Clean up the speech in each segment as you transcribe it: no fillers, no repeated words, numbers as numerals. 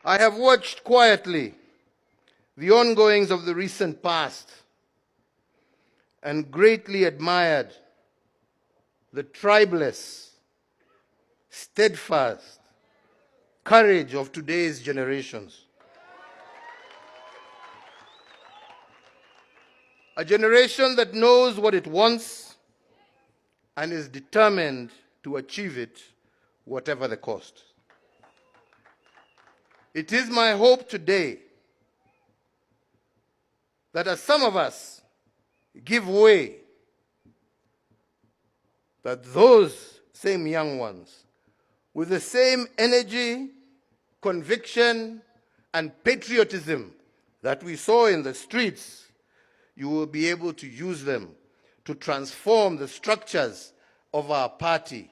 I have watched quietly the ongoings of the recent past and greatly admired the tribeless, steadfast courage of today's generations. A generation that knows what it wants and is determined to achieve it, whatever the cost. It is my hope today that as some of us give way, that those same young ones, with the same energy, conviction, and patriotism that we saw in the streets, you will be able to use them to transform the structures of our party.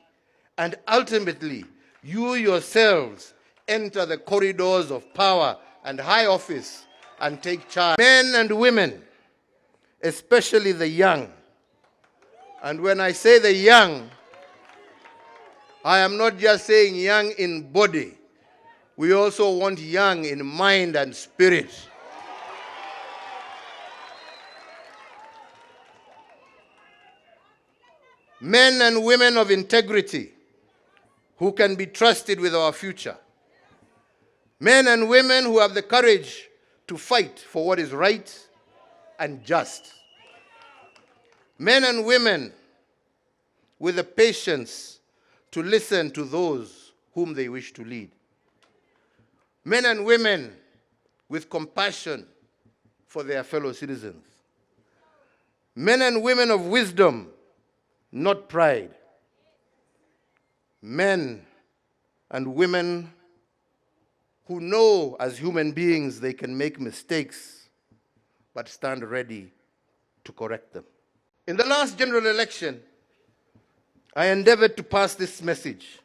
And ultimately, you yourselves enter the corridors of power and high office and take charge. Men and women, especially the young. And when I say the young, I am not just saying young in body. We also want young in mind and spirit. Men and women of integrity who can be trusted with our future. Men and women who have the courage to fight for what is right and just. Men and women with the patience to listen to those whom they wish to lead. Men and women with compassion for their fellow citizens. Men and women of wisdom, not pride. Men and women who know as human beings they can make mistakes, but stand ready to correct them. In the last general election, I endeavored to pass this message.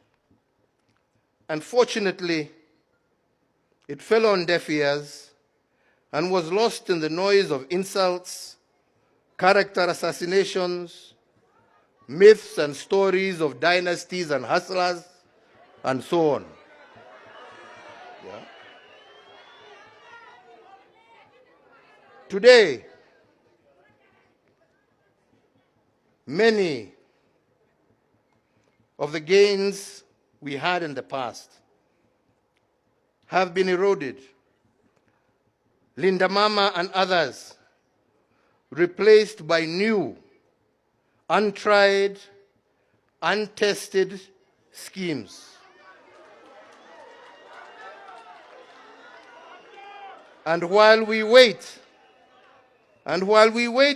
Unfortunately, it fell on deaf ears and was lost in the noise of insults, character assassinations, myths and stories of dynasties and hustlers, and so on. Yeah. Today, many of the gains we had in the past have been eroded. Linda Mama and others replaced by new, untried, untested schemes. And while we wait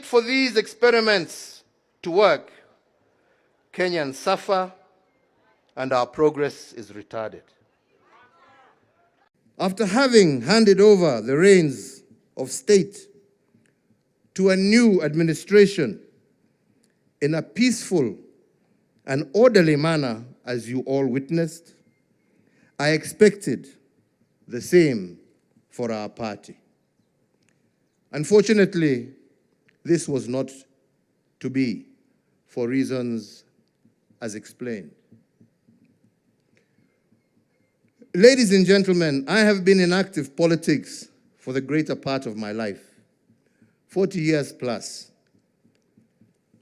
for these experiments to work, Kenyans suffer and our progress is retarded. After having handed over the reins of state to a new administration in a peaceful and orderly manner, as you all witnessed, I expected the same for our party. Unfortunately, this was not to be for reasons as explained. Ladies and gentlemen, I have been in active politics for the greater part of my life, 40 years plus.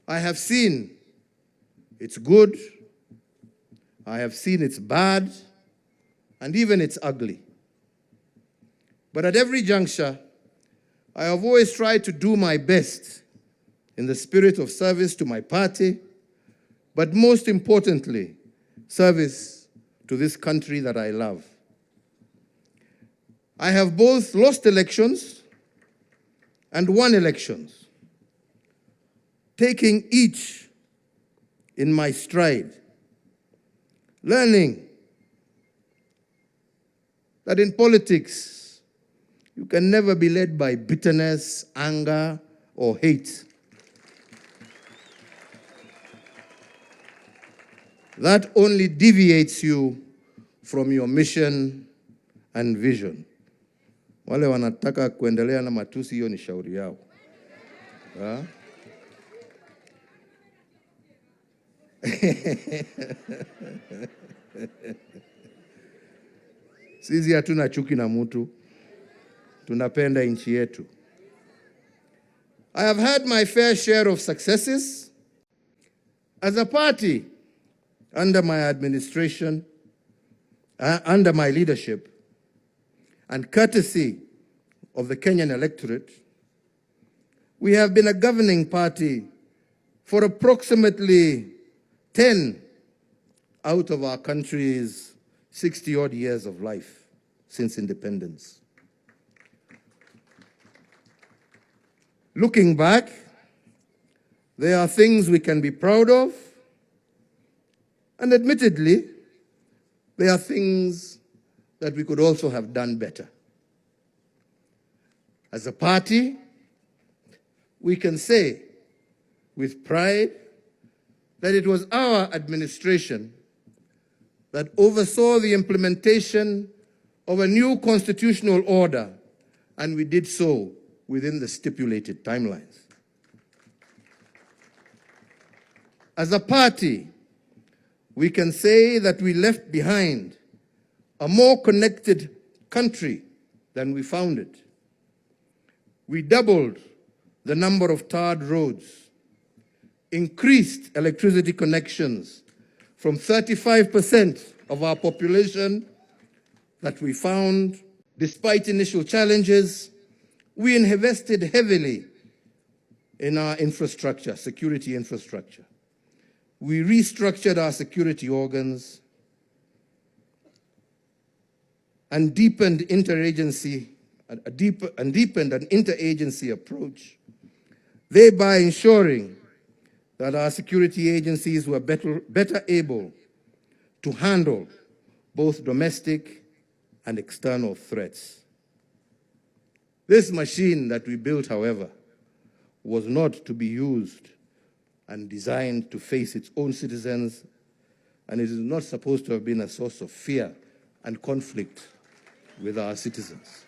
I have seen it's good, I have seen it's bad, and even it's ugly. But at every juncture, I have always tried to do my best in the spirit of service to my party, but most importantly, service to this country that I love. I have both lost elections and won elections, taking each in my stride, learning that in politics, you can never be led by bitterness, anger, or hate. That only deviates you from your mission and vision. Wale wanataka kuendelea na matusi, hiyo ni shauri yao. Sisi hatuna chuki na mtu, tunapenda nchi yetu. I have had my fair share of successes. As a party, under my administration, under my leadership, and courtesy of the Kenyan electorate, we have been a governing party for approximately 10 out of our country's 60-odd years of life since independence. Looking back, there are things we can be proud of, and admittedly, there are things that we could also have done better. As a party, we can say with pride that it was our administration that oversaw the implementation of a new constitutional order, and we did so within the stipulated timelines. As a party, we can say that we left behind a more connected country than we found it. We doubled the number of tarred roads, increased electricity connections from 35% of our population that we found. Despite initial challenges, we invested heavily in our infrastructure, security infrastructure. We restructured our security organs and deepened an interagency approach, thereby ensuring that our security agencies were better able to handle both domestic and external threats. This machine that we built, however, was not to be used and designed to face its own citizens, and it is not supposed to have been a source of fear and conflict with our citizens.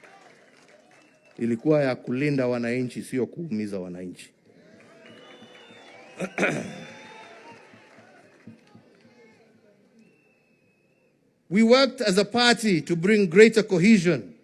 Ilikuwa ya kulinda wananchi, sio kuumiza wananchi. We worked as a party to bring greater cohesion